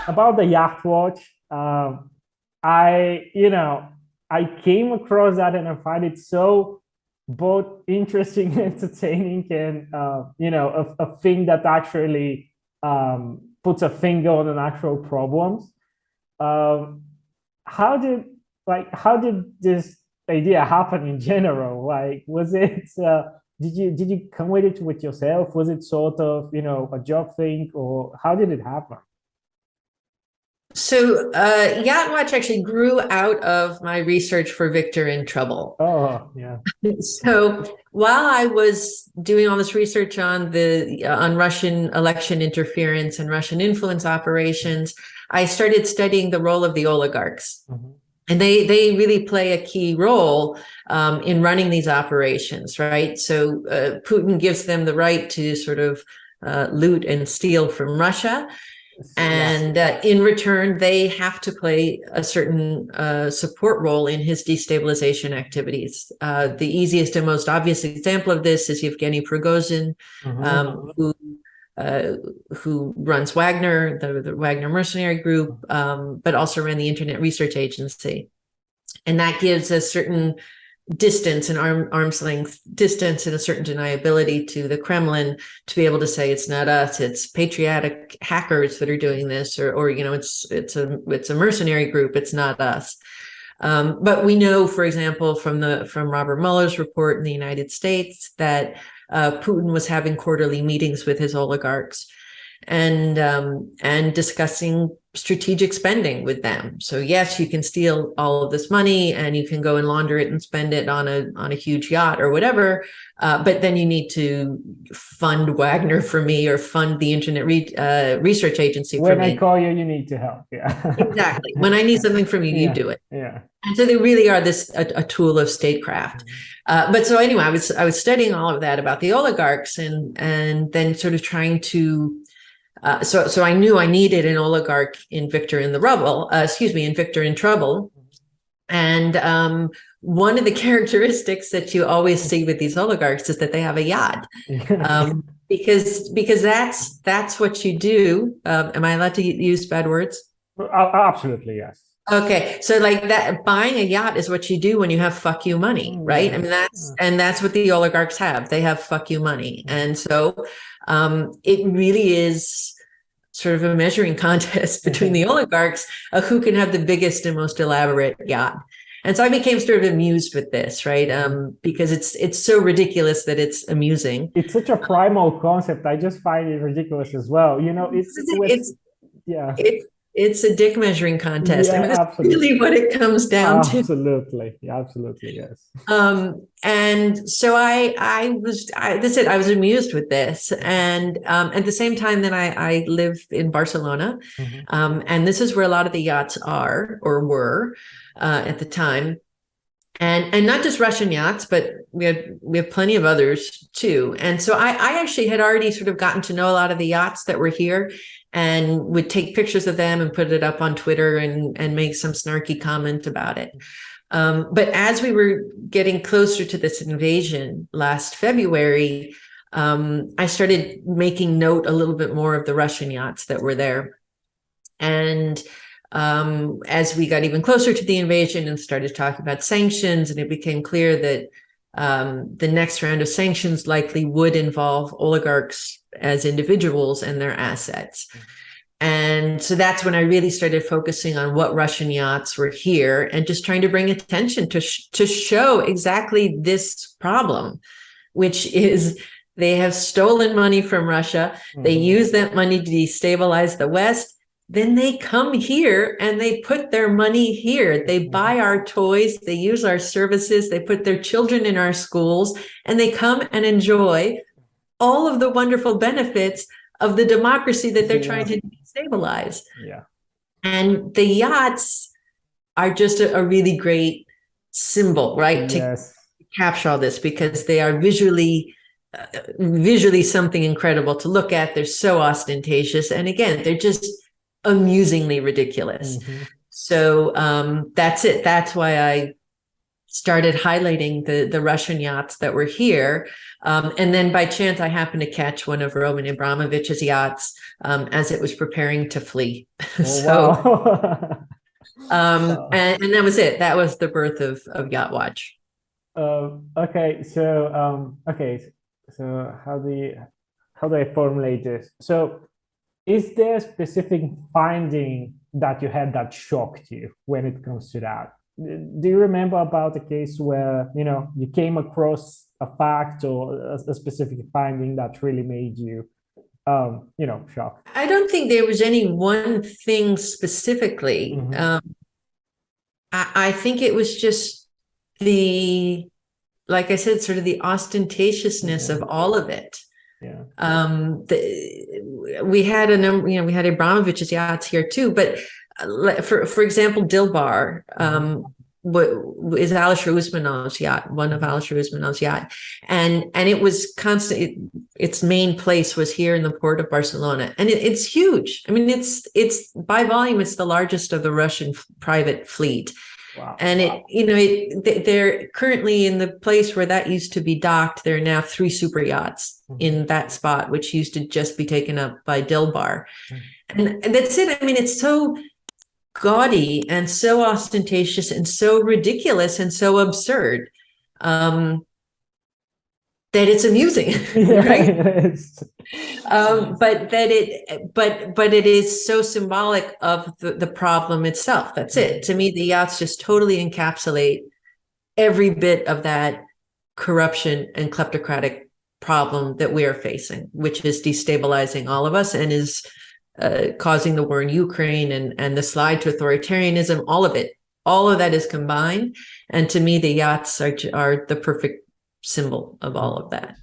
about the Yacht Watch, I, I came across that and I find it so both interesting and entertaining and, a thing that actually puts a finger on an actual problems. Um, how did how did this idea happen in general? Like, was it did you come with it with yourself? Was it sort of a job thing, or how did it happen? So, Yacht Watch actually grew out of my research for Victor in Trouble. Oh, yeah. So, while I was doing all this research on the on Russian election interference and Russian influence operations, I started studying the role of the oligarchs. Mhm. And they really play a key role in running these operations, right? So Putin gives them the right to sort of loot and steal from Russia. Yeah. And in return, they have to play a certain support role in his destabilization activities. The easiest and most obvious example of this is Yevgeny Prigozhin, Mhm. who who runs Wagner, the Wagner mercenary group, but also ran the Internet Research Agency. And that gives a certain distance and arm's length distance and a certain deniability to the Kremlin to be able to say it's not us, it's patriotic hackers that are doing this, or it's a mercenary group, it's not us. But we know, for example, from Robert Mueller's report in the United States that Putin was having quarterly meetings with his oligarchs and discussing strategic spending with them. So yes, you can steal all of this money and you can go and launder it and spend it on a huge yacht or whatever, but then you need to fund Wagner for me or fund the Research Agency for When I me. call you, you need to help. Yeah. Exactly. When I need something from you, you Yeah. do it. Yeah. And so they really are a tool of statecraft. But so anyway, I was studying all of that about the oligarchs and then sort of trying to so I knew I needed an oligarch in Victor in the Rubble, in Victor in Trouble. And one of the characteristics that you always see with these oligarchs is that they have a yacht, because that's what you do. Am I allowed to use bad words? Absolutely, yes. Okay, so like that, buying a yacht is what you do when you have fuck you money, right? I Yeah. mean, that's what the oligarchs have. They have fuck you money, and so it really is sort of a measuring contest between the oligarchs of who can have the biggest and most elaborate yacht. And so I became sort of amused with this, right? Because it's so ridiculous that it's amusing. It's such a primal concept. I just find it ridiculous as well. It with It's yeah. it's it's a dick measuring contest. I Yeah, mean, that's absolutely. really what it comes down to. Absolutely. Absolutely, yes. And so that's it. I was amused with this. And at the same time, then I live in Barcelona. Mhm. And this is where a lot of the yachts are or were at the time. And not just Russian yachts, but we have plenty of others too. And so I actually had already sort of gotten to know a lot of the yachts that were here and would take pictures of them and put it up on Twitter and make some snarky comment about it. But as we were getting closer to this invasion last February, I started making note a little bit more of the Russian yachts that were there. And as we got even closer to the invasion and started talking about sanctions, and it became clear that the next round of sanctions likely would involve oligarchs as individuals and their assets. And so that's when I really started focusing on what Russian yachts were here and just trying to bring attention to show exactly this problem, which is they have stolen money from Russia. They Mhm. use that money to destabilize the West. Then they come here and they put their money here. They buy our toys, they use our services, they put their children in our schools, and they come and enjoy all of the wonderful benefits of the democracy that they're trying Yeah. to destabilize. Yeah. And the yachts are just a really great symbol, right? To Yes. capture all this because they are visually something incredible to look at. They're so ostentatious. And again, they're just amusingly ridiculous. Mhm. So that's it. That's why started highlighting the Russian yachts that were here. And then by chance, I happened to catch one of Roman Abramovich's yachts as it was preparing to flee. Oh, wow. And that was it. That was the birth of Yacht Watch. Okay, so so how do I formulate this? So, is there a specific finding that you had that shocked you when it comes to that? Do you remember about a case where you came across a fact or a specific finding that really made you shocked? I don't think there was any one thing specifically. I think it was just like I said, sort of the ostentatiousness of all of it. Yeah. We had a number, we had Abramovich's yachts here too, but for example, Dilbar is Alisher Usmanov's yacht, one of Alisher Usmanov's yacht, and it was constant. Its main place was here in the port of Barcelona, and it's huge. I mean, it's by volume, it's the largest of the Russian private fleet. Wow. And they're currently in the place where that used to be docked. There are now 3 super yachts in that spot, which used to just be taken up by Dilbar. And that's it. I mean, it's so gaudy and so ostentatious and so ridiculous and so absurd that it's amusing, right? But it is so symbolic of the problem itself. That's it. To me, the yachts just totally encapsulate every bit of that corruption and kleptocratic problem that we are facing, which is destabilizing all of us and is causing the war in Ukraine and the slide to authoritarianism. All of it, all of that is combined. And to me, the yachts are the perfect symbol of all of that.